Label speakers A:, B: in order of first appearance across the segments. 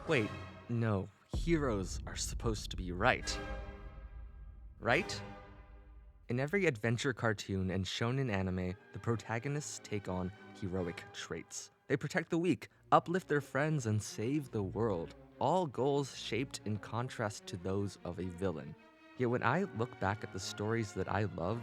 A: Wait, no, heroes are supposed to be right. Right? In every adventure cartoon and shonen anime, the protagonists take on heroic traits. They protect the weak, uplift their friends, and save the world, all goals shaped in contrast to those of a villain. Yet when I look back at the stories that I love,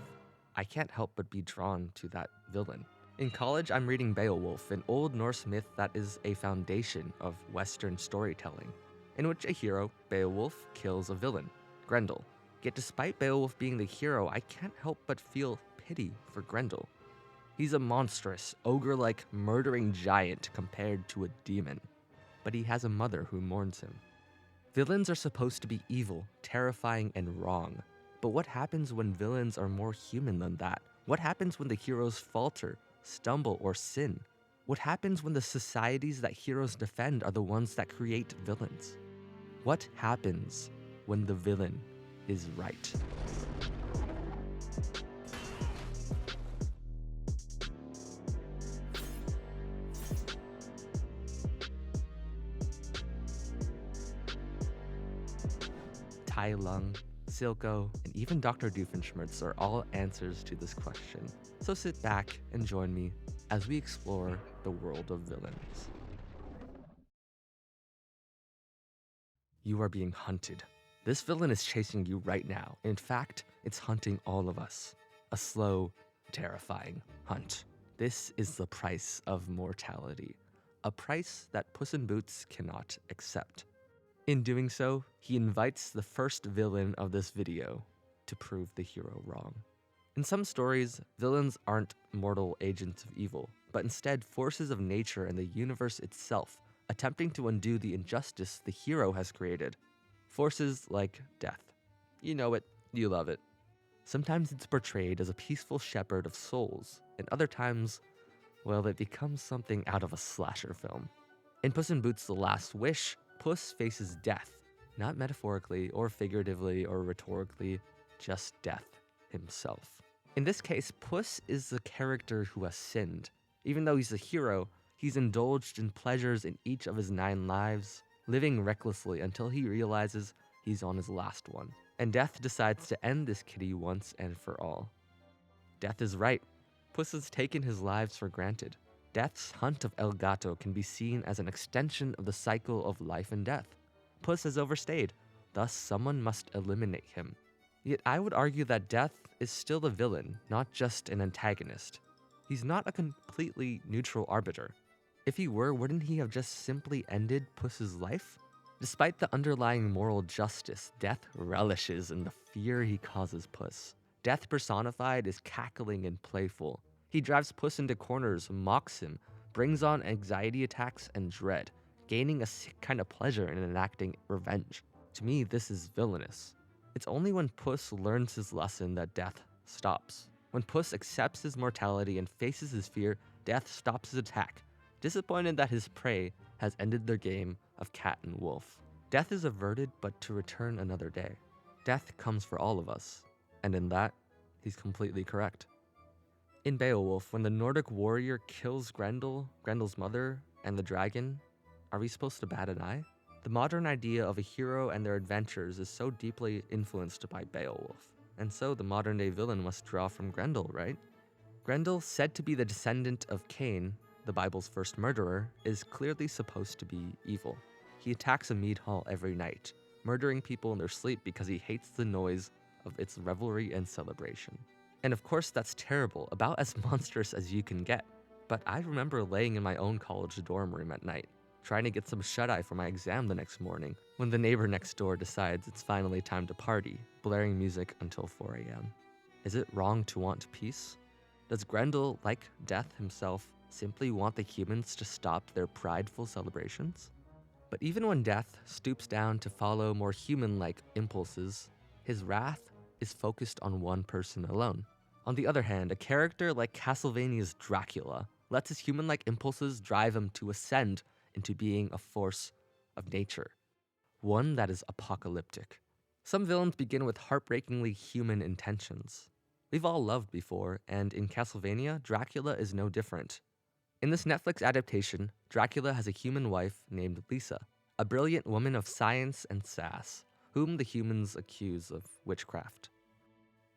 A: I can't help but be drawn to that villain. In college, I'm reading Beowulf, an Old Norse myth that is a foundation of Western storytelling, in which a hero, Beowulf, kills a villain, Grendel. Yet despite Beowulf being the hero, I can't help but feel pity for Grendel. He's a monstrous, ogre-like murdering giant compared to a demon, but he has a mother who mourns him. Villains are supposed to be evil, terrifying, and wrong. But what happens when villains are more human than that? What happens when the heroes falter, stumble, or sin? What happens when the societies that heroes defend are the ones that create villains? What happens when the villain is right? Tai Lung, Silco, and even Dr. Doofenshmirtz are all answers to this question. So sit back and join me as we explore the world of villains. You are being hunted. This villain is chasing you right now. In fact, it's hunting all of us. A slow, terrifying hunt. This is the price of mortality. A price that Puss in Boots cannot accept. In doing so, he invites the first villain of this video to prove the hero wrong. In some stories, villains aren't mortal agents of evil, but instead forces of nature and the universe itself, attempting to undo the injustice the hero has created. Forces like death. You know it, you love it. Sometimes it's portrayed as a peaceful shepherd of souls, and other times, well, it becomes something out of a slasher film. In Puss in Boots: The Last Wish, Puss faces death, not metaphorically or figuratively or rhetorically, just death himself. In this case, Puss is the character who has sinned. Even though he's a hero, he's indulged in pleasures in each of his 9 lives, living recklessly until he realizes he's on his last one. And death decides to end this kitty once and for all. Death is right. Puss has taken his lives for granted. Death's hunt of El Gato can be seen as an extension of the cycle of life and death. Puss has overstayed, thus someone must eliminate him. Yet I would argue that Death is still the villain, not just an antagonist. He's not a completely neutral arbiter. If he were, wouldn't he have just simply ended Puss's life? Despite the underlying moral justice, Death relishes in the fear he causes Puss. Death personified is cackling and playful. He drives Puss into corners, mocks him, brings on anxiety attacks and dread, gaining a sick kind of pleasure in enacting revenge. To me, this is villainous. It's only when Puss learns his lesson that Death stops. When Puss accepts his mortality and faces his fear, Death stops his attack, disappointed that his prey has ended their game of cat and wolf. Death is averted, but to return another day. Death comes for all of us, and in that, he's completely correct. In Beowulf, when the Nordic warrior kills Grendel's mother, and the dragon, are we supposed to bat an eye? The modern idea of a hero and their adventures is so deeply influenced by Beowulf, and so the modern-day villain must draw from Grendel, right? Grendel, said to be the descendant of Cain, the Bible's first murderer, is clearly supposed to be evil. He attacks a mead hall every night, murdering people in their sleep because he hates the noise of its revelry and celebration. And of course, that's terrible, about as monstrous as you can get. But I remember laying in my own college dorm room at night, trying to get some shut-eye for my exam the next morning, when the neighbor next door decides it's finally time to party, blaring music until 4 a.m. Is it wrong to want peace? Does Grendel, like Death himself, simply want the humans to stop their prideful celebrations? But even when Death stoops down to follow more human-like impulses, his wrath is focused on one person alone. On the other hand, a character like Castlevania's Dracula lets his human-like impulses drive him to ascend into being a force of nature, one that is apocalyptic. Some villains begin with heartbreakingly human intentions. We've all loved before, and in Castlevania, Dracula is no different. In this Netflix adaptation, Dracula has a human wife named Lisa, a brilliant woman of science and sass, whom the humans accuse of witchcraft.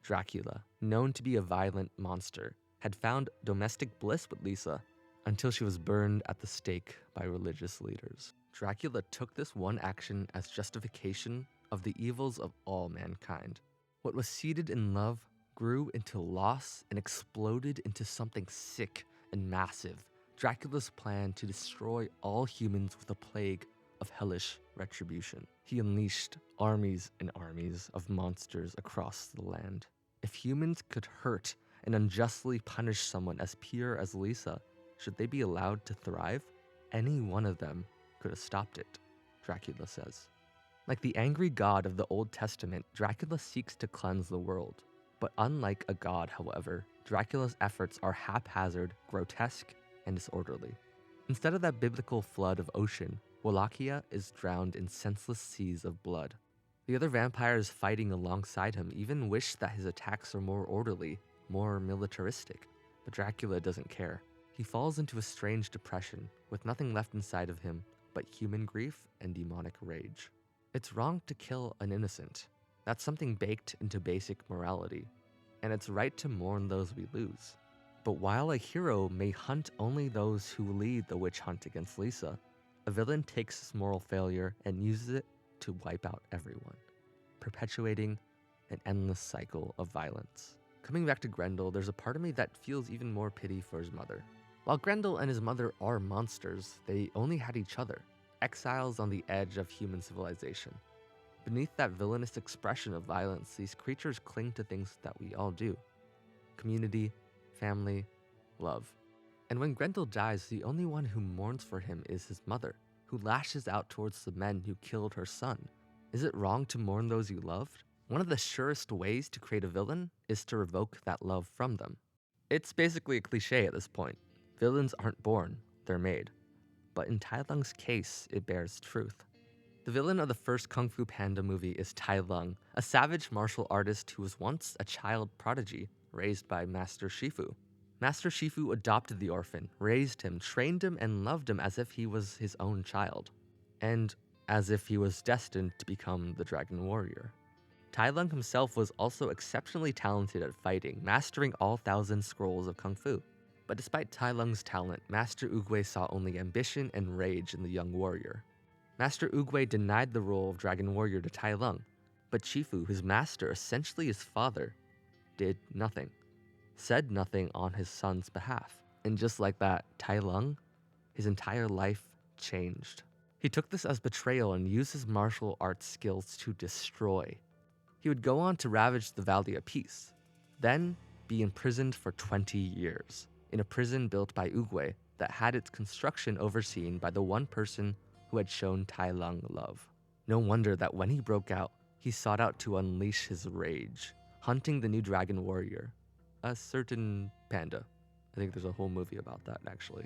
A: Dracula, known to be a violent monster, had found domestic bliss with Lisa until she was burned at the stake by religious leaders. Dracula took this one action as justification of the evils of all mankind. What was seeded in love grew into loss and exploded into something sick and massive. Dracula's plan to destroy all humans with a plague of hellish retribution. He unleashed armies and armies of monsters across the land. If humans could hurt and unjustly punish someone as pure as Lisa, should they be allowed to thrive? Any one of them could have stopped it, Dracula says. Like the angry god of the Old Testament, Dracula seeks to cleanse the world. But unlike a god, however, Dracula's efforts are haphazard, grotesque, and disorderly. Instead of that biblical flood of ocean, Wallachia is drowned in senseless seas of blood. The other vampires fighting alongside him even wish that his attacks are more orderly, more militaristic. But Dracula doesn't care. He falls into a strange depression, with nothing left inside of him but human grief and demonic rage. It's wrong to kill an innocent. That's something baked into basic morality. And it's right to mourn those we lose. But while a hero may hunt only those who lead the witch hunt against Lisa, a villain takes his moral failure and uses it to wipe out everyone, perpetuating an endless cycle of violence. Coming back to Grendel, there's a part of me that feels even more pity for his mother. While Grendel and his mother are monsters, they only had each other, exiles on the edge of human civilization. Beneath that villainous expression of violence, these creatures cling to things that we all do: community, family, love. And when Grendel dies, the only one who mourns for him is his mother, who lashes out towards the men who killed her son. Is it wrong to mourn those you loved? One of the surest ways to create a villain is to revoke that love from them. It's basically a cliche at this point. Villains aren't born, they're made. But in Tai Lung's case, it bears truth. The villain of the first Kung Fu Panda movie is Tai Lung, a savage martial artist who was once a child prodigy raised by Master Shifu. Master Shifu adopted the orphan, raised him, trained him, and loved him as if he was his own child, and as if he was destined to become the Dragon Warrior. Tai Lung himself was also exceptionally talented at fighting, mastering all 1,000 scrolls of Kung Fu. But despite Tai Lung's talent, Master Oogway saw only ambition and rage in the young warrior. Master Oogway denied the role of Dragon Warrior to Tai Lung, but Shifu, his master, essentially his father, did nothing, said nothing on his son's behalf. And just like that, Tai Lung, his entire life changed. He took this as betrayal and used his martial arts skills to destroy. He would go on to ravage the Valley of Peace, then be imprisoned for 20 years, in a prison built by Oogway that had its construction overseen by the one person who had shown Tai Lung love. No wonder that when he broke out, he sought out to unleash his rage, hunting the new Dragon Warrior, a certain Panda. I think there's a whole movie about that, actually.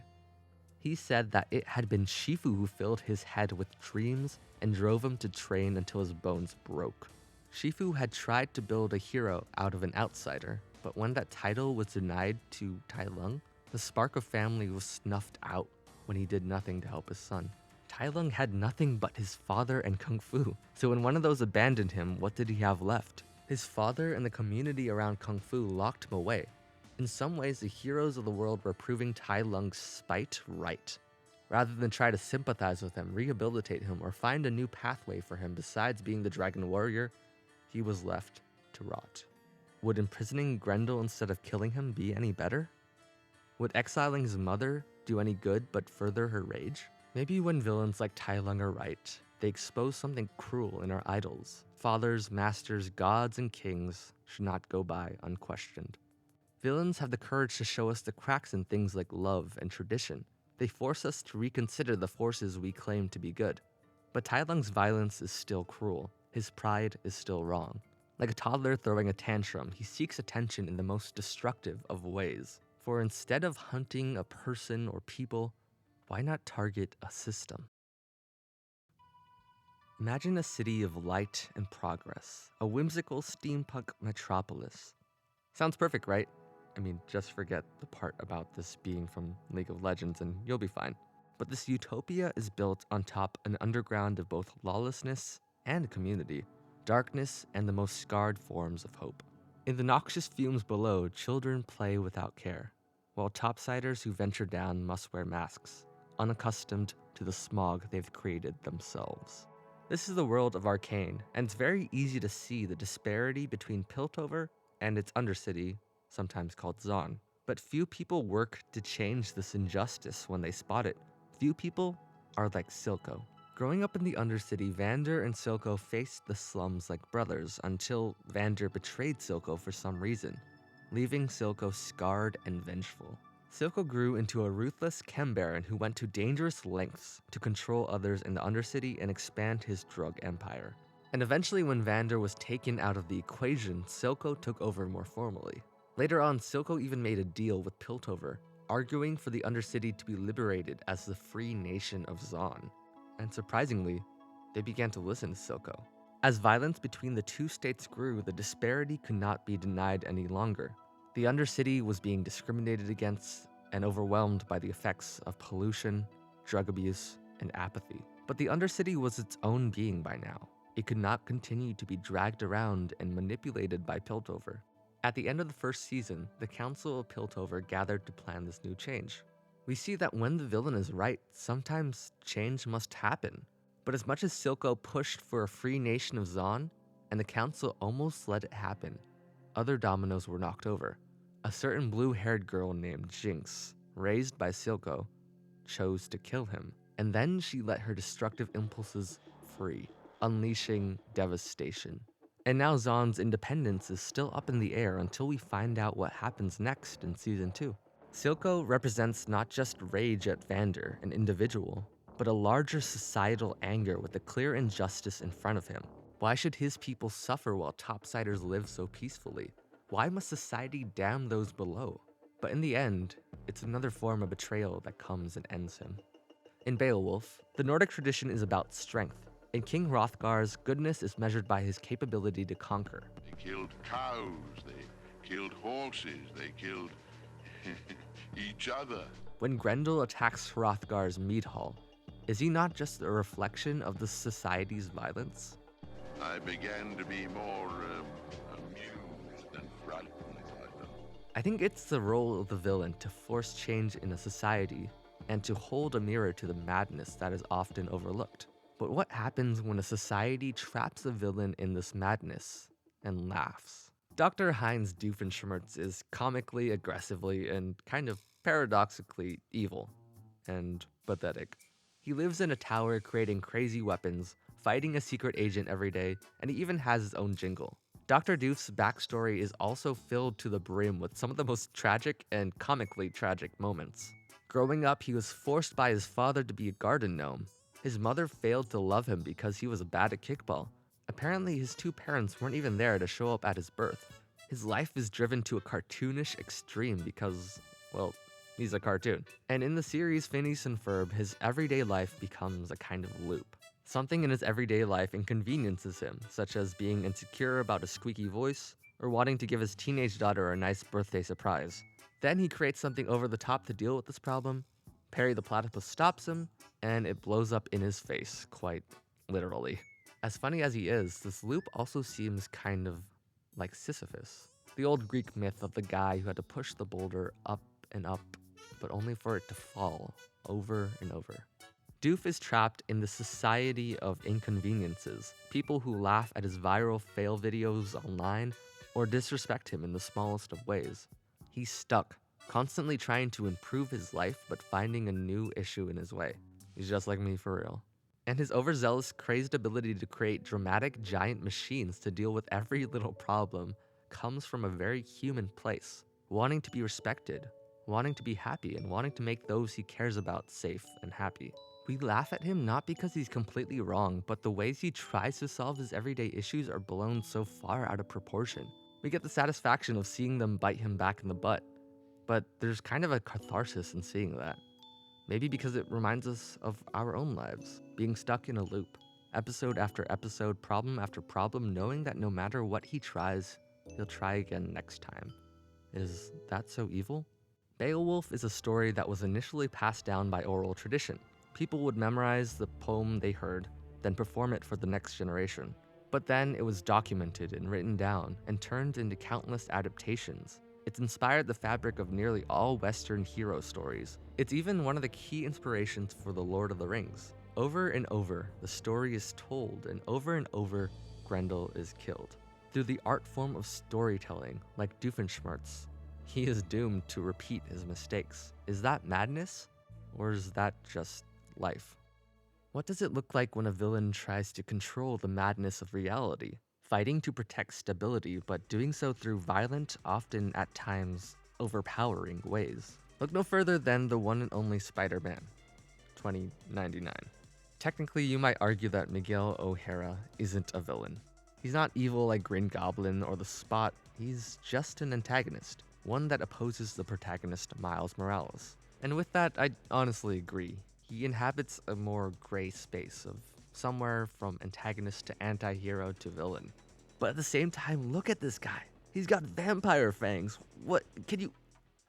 A: He said that it had been Shifu who filled his head with dreams and drove him to train until his bones broke. Shifu had tried to build a hero out of an outsider, but when that title was denied to Tai Lung, the spark of family was snuffed out when he did nothing to help his son. Tai Lung had nothing but his father and Kung Fu, so when one of those abandoned him, what did he have left? His father and the community around Kung Fu locked him away. In some ways, the heroes of the world were proving Tai Lung's spite right. Rather than try to sympathize with him, rehabilitate him, or find a new pathway for him besides being the Dragon Warrior, he was left to rot. Would imprisoning Grendel instead of killing him be any better? Would exiling his mother do any good but further her rage? Maybe when villains like Tai Lung are right, they expose something cruel in our idols. Fathers, masters, gods, and kings should not go by unquestioned. Villains have the courage to show us the cracks in things like love and tradition. They force us to reconsider the forces we claim to be good. But Tai Lung's violence is still cruel. His pride is still wrong. Like a toddler throwing a tantrum, he seeks attention in the most destructive of ways. For instead of hunting a person or people, why not target a system? Imagine a city of light and progress, a whimsical steampunk metropolis. Sounds perfect, right? I mean, just forget the part about this being from League of Legends and you'll be fine. But this utopia is built on top an underground of both lawlessness and community, darkness and the most scarred forms of hope. In the noxious fumes below, children play without care, while topsiders who venture down must wear masks, unaccustomed to the smog they've created themselves. This is the world of Arcane, and it's very easy to see the disparity between Piltover and its undercity, sometimes called Zon. But few people work to change this injustice when they spot it. Few people are like Silco. Growing up in the Undercity, Vander and Silco faced the slums like brothers until Vander betrayed Silco for some reason, leaving Silco scarred and vengeful. Silco grew into a ruthless chem baron who went to dangerous lengths to control others in the Undercity and expand his drug empire. And eventually when Vander was taken out of the equation, Silco took over more formally. Later on, Silco even made a deal with Piltover, arguing for the Undercity to be liberated as the free nation of Zon. And surprisingly, they began to listen to Silco. As violence between the two states grew, the disparity could not be denied any longer. The Undercity was being discriminated against and overwhelmed by the effects of pollution, drug abuse, and apathy. But the Undercity was its own being by now. It could not continue to be dragged around and manipulated by Piltover. At the end of the first season, the Council of Piltover gathered to plan this new change. We see that when the villain is right, sometimes change must happen. But as much as Silco pushed for a free nation of Zon, and the Council almost let it happen, other dominoes were knocked over. A certain blue-haired girl named Jinx, raised by Silco, chose to kill him. And then she let her destructive impulses free, unleashing devastation. And now Zon's independence is still up in the air until we find out what happens next in Season 2. Silco represents not just rage at Vander, an individual, but a larger societal anger with a clear injustice in front of him. Why should his people suffer while topsiders live so peacefully? Why must society damn those below? But in the end, it's another form of betrayal that comes and ends him. In Beowulf, the Nordic tradition is about strength. In King Hrothgar's, goodness is measured by his capability to conquer.
B: They killed cows, they killed horses, they killed each other.
A: When Grendel attacks Hrothgar's mead hall, is he not just a reflection of the society's violence?
B: I began to be more amused than frightened by them.
A: I think it's the role of the villain to force change in a society and to hold a mirror to the madness that is often overlooked. But what happens when a society traps a villain in this madness and laughs? Dr. Heinz Doofenshmirtz is comically, aggressively, and kind of paradoxically evil and pathetic. He lives in a tower creating crazy weapons, fighting a secret agent every day, and he even has his own jingle. Dr. Doof's backstory is also filled to the brim with some of the most tragic and comically tragic moments. Growing up, he was forced by his father to be a garden gnome. His mother failed to love him because he was bad at kickball. Apparently, his two parents weren't even there to show up at his birth. His life is driven to a cartoonish extreme because, well, he's a cartoon. And in the series Phineas and Ferb, his everyday life becomes a kind of loop. Something in his everyday life inconveniences him, such as being insecure about a squeaky voice, or wanting to give his teenage daughter a nice birthday surprise. Then he creates something over the top to deal with this problem. Perry the Platypus stops him, and it blows up in his face, quite literally. As funny as he is, this loop also seems kind of like Sisyphus, the old Greek myth of the guy who had to push the boulder up and up, but only for it to fall over and over. Doof is trapped in the society of inconveniences, people who laugh at his viral fail videos online or disrespect him in the smallest of ways. He's stuck, constantly trying to improve his life but finding a new issue in his way. He's just like me for real. And his overzealous, crazed ability to create dramatic giant machines to deal with every little problem comes from a very human place, wanting to be respected, wanting to be happy, and wanting to make those he cares about safe and happy. We laugh at him not because he's completely wrong, but the ways he tries to solve his everyday issues are blown so far out of proportion. We get the satisfaction of seeing them bite him back in the butt, but there's kind of a catharsis in seeing that. Maybe because it reminds us of our own lives, being stuck in a loop, episode after episode, problem after problem, knowing that no matter what he tries, he'll try again next time. Is that so evil? Beowulf is a story that was initially passed down by oral tradition, People would memorize the poem they heard, then perform it for the next generation. But then it was documented and written down and turned into countless adaptations. It's inspired the fabric of nearly all Western hero stories. It's even one of the key inspirations for The Lord of the Rings. Over and over, the story is told, and over, Grendel is killed. Through the art form of storytelling, like Doofenshmirtz, he is doomed to repeat his mistakes. Is that madness? Or is that just life? What does it look like when a villain tries to control the madness of reality, fighting to protect stability, but doing so through violent, often at times overpowering ways? Look no further than the one and only Spider-Man, 2099. Technically, you might argue that Miguel O'Hara isn't a villain. He's not evil like Green Goblin or the Spot, he's just an antagonist, one that opposes the protagonist Miles Morales. And with that, I honestly agree. He inhabits a more gray space of somewhere from antagonist to anti-hero to villain. But at the same time, look at this guy. He's got vampire fangs. What,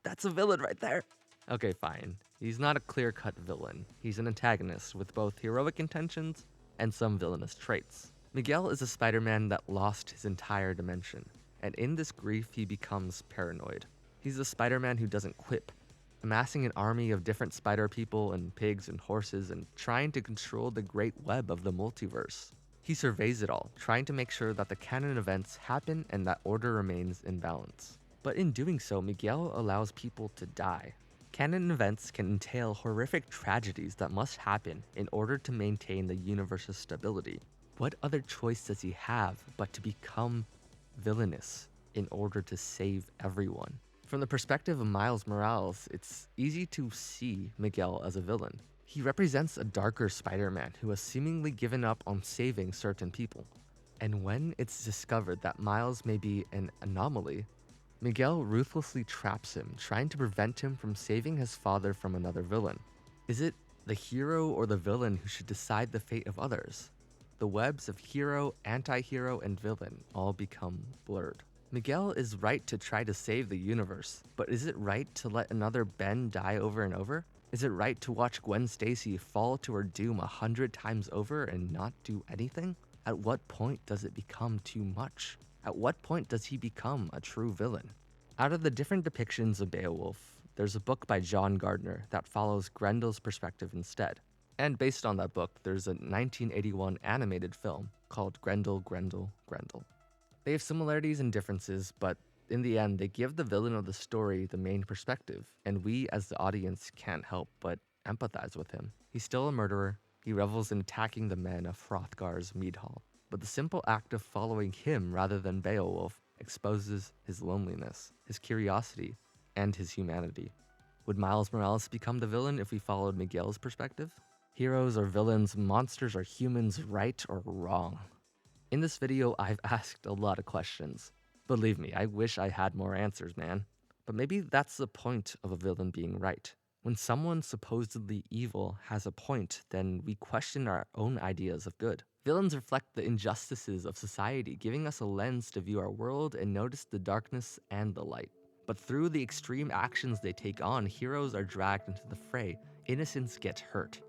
A: that's a villain right there. Okay, fine. He's not a clear-cut villain. He's an antagonist with both heroic intentions and some villainous traits. Miguel is a Spider-Man that lost his entire dimension, and in this grief he becomes paranoid. He's a Spider-Man who doesn't quip, amassing an army of different spider people and pigs and horses and trying to control the great web of the multiverse. He surveys it all, trying to make sure that the canon events happen and that order remains in balance. But in doing so, Miguel allows people to die. Canon events can entail horrific tragedies that must happen in order to maintain the universe's stability. What other choice does he have but to become villainous in order to save everyone? From the perspective of Miles Morales, it's easy to see Miguel as a villain. He represents a darker Spider-Man who has seemingly given up on saving certain people. And when it's discovered that Miles may be an anomaly, Miguel ruthlessly traps him, trying to prevent him from saving his father from another villain. Is it the hero or the villain who should decide the fate of others? The webs of hero, anti-hero, and villain all become blurred. Miguel is right to try to save the universe, but is it right to let another Ben die over and over? Is it right to watch Gwen Stacy fall to her doom 100 times over and not do anything? At what point does it become too much? At what point does he become a true villain? Out of the different depictions of Beowulf, there's a book by John Gardner that follows Grendel's perspective instead. And based on that book, there's a 1981 animated film called Grendel, Grendel, Grendel. They have similarities and differences, but in the end, they give the villain of the story the main perspective, and we as the audience can't help but empathize with him. He's still a murderer. He revels in attacking the men of Hrothgar's mead hall. But the simple act of following him rather than Beowulf exposes his loneliness, his curiosity, and his humanity. Would Miles Morales become the villain if we followed Miguel's perspective? Heroes or villains, monsters or humans, right or wrong? In this video, I've asked a lot of questions. Believe me, I wish I had more answers, man. But maybe that's the point of a villain being right. When someone supposedly evil has a point, then we question our own ideas of good. Villains reflect the injustices of society, giving us a lens to view our world and notice the darkness and the light. But through the extreme actions they take on, heroes are dragged into the fray. Innocents get hurt.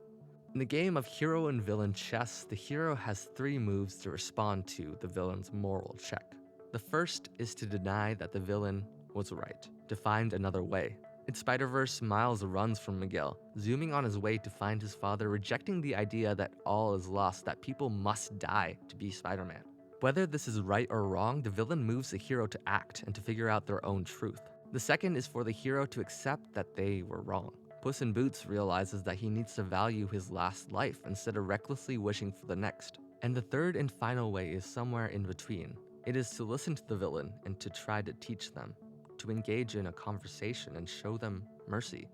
A: In the game of hero and villain chess, the hero has 3 moves to respond to the villain's moral check. The first is to deny that the villain was right, to find another way. In Spider-Verse, Miles runs from Miguel, zooming on his way to find his father, rejecting the idea that all is lost, that people must die to be Spider-Man. Whether this is right or wrong, the villain moves the hero to act and to figure out their own truth. The second is for the hero to accept that they were wrong. Puss in Boots realizes that he needs to value his last life instead of recklessly wishing for the next. And the third and final way is somewhere in between. It is to listen to the villain and to try to teach them, to engage in a conversation and show them mercy.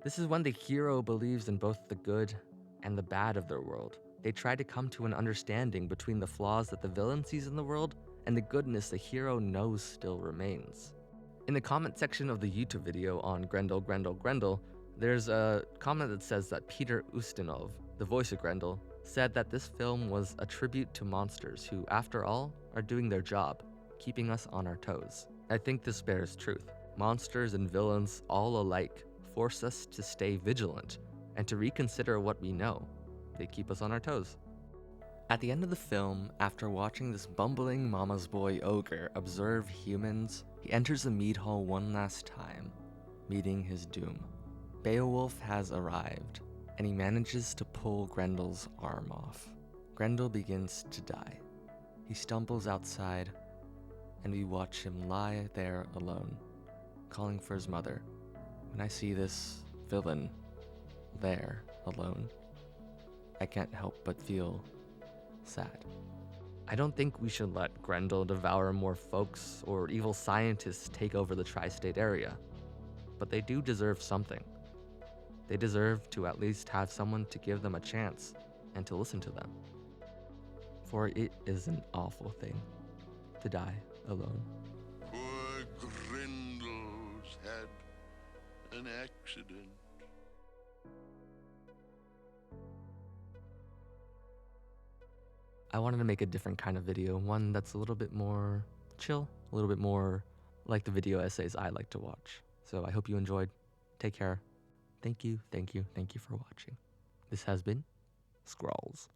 A: This is when the hero believes in both the good and the bad of their world. They try to come to an understanding between the flaws that the villain sees in the world and the goodness the hero knows still remains. In the comment section of the YouTube video on Grendel, Grendel, Grendel, there's a comment that says that Peter Ustinov, the voice of Grendel, said that this film was a tribute to monsters who, after all, are doing their job, keeping us on our toes. I think this bears truth. Monsters and villains, all alike, force us to stay vigilant, and to reconsider what we know. They keep us on our toes. At the end of the film, after watching this bumbling mama's boy ogre observe humans, he enters the mead hall one last time, meeting his doom. Beowulf has arrived, and he manages to pull Grendel's arm off. Grendel begins to die. He stumbles outside, and we watch him lie there alone, calling for his mother. When I see this villain there alone, I can't help but feel sad. I don't think we should let Grendel devour more folks or evil scientists take over the tri-state area, but they do deserve something. They deserve to at least have someone to give them a chance and to listen to them. For it is an awful thing to die alone.
B: Poor Grendel's had an accident.
A: I wanted to make a different kind of video, one that's a little bit more chill, a little bit more like the video essays I like to watch. So I hope you enjoyed. Take care. Thank you for watching. This has been Scrawls.